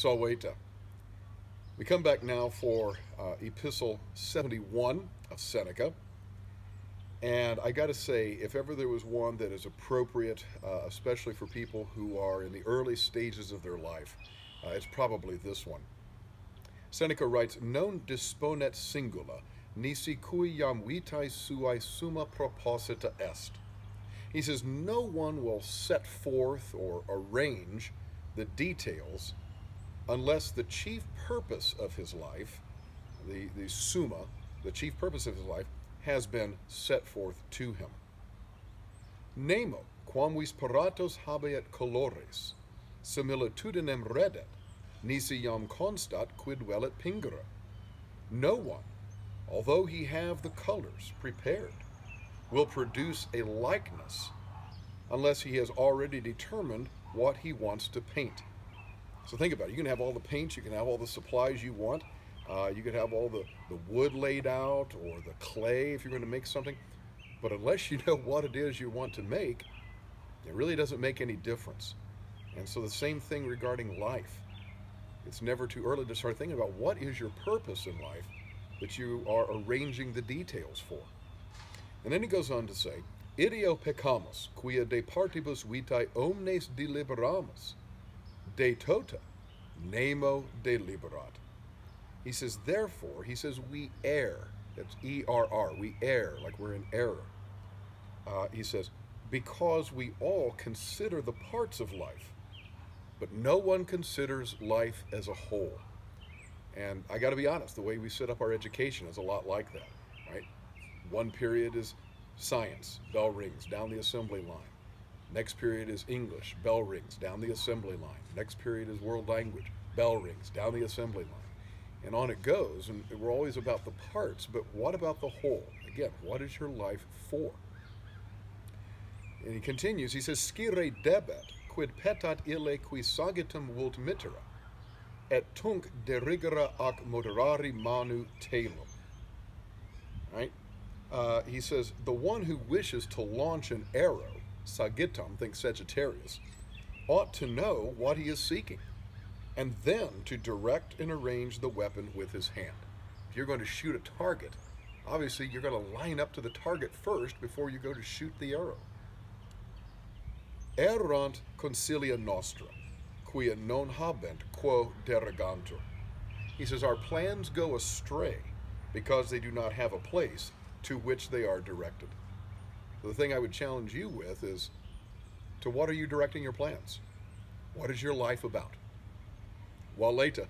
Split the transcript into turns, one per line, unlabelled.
Salveta. We come back now for Epistle 71 of Seneca. And I got to say, if ever there was one that is appropriate, especially for people who are in the early stages of their life, it's probably this one. Seneca writes, Non disponet singula, nisi cui jam vitae suae summa proposita est. He says, no one will set forth or arrange the details unless the chief purpose of his life, the summa, the chief purpose of his life, has been set forth to him. Nemo, quam vis paratos habeat colores, similitudinem redet, nisi jam constat quid velit pingere. No one, although he have the colors prepared, will produce a likeness unless he has already determined what he wants to paint. So think about it. You can have all the paints, you can have all the supplies you want, you could have all the wood laid out or the clay if you're going to make something, but unless you know what it is you want to make, it really doesn't make any difference. And so the same thing regarding life. It's never too early to start thinking about what is your purpose in life that you are arranging the details for. And then he goes on to say, Ideo peccamus, quia de partibus vitae omnes deliberamus, de tota, nemo deliberat. He says, therefore, he says, we err. That's E-R-R, we err, like we're in error. He says, because we all consider the parts of life, but no one considers life as a whole. And I got to be honest, the way we set up our education is a lot like that, right? One period is science, bell rings, down the assembly line. Next period is English, bell rings, down the assembly line. Next period is world language, bell rings, down the assembly line. And on it goes, and we're always about the parts, but what about the whole? Again, what is your life for? And he continues, he says, Scire debet, quid petat ille qui sagitum vult mitera, et tunc derigera ac moderari manu telum. Right? He says, the one who wishes to launch an arrow, sagitum, think Sagittarius, ought to know what he is seeking, and then to direct and arrange the weapon with his hand. If you're going to shoot a target, obviously you're going to line up to the target first before you go to shoot the arrow. Errant consilia nostra, quia non habent quo derigantur. He says, our plans go astray because they do not have a place to which they are directed. The thing I would challenge you with is, to what are you directing your plans? What is your life about? Well, later.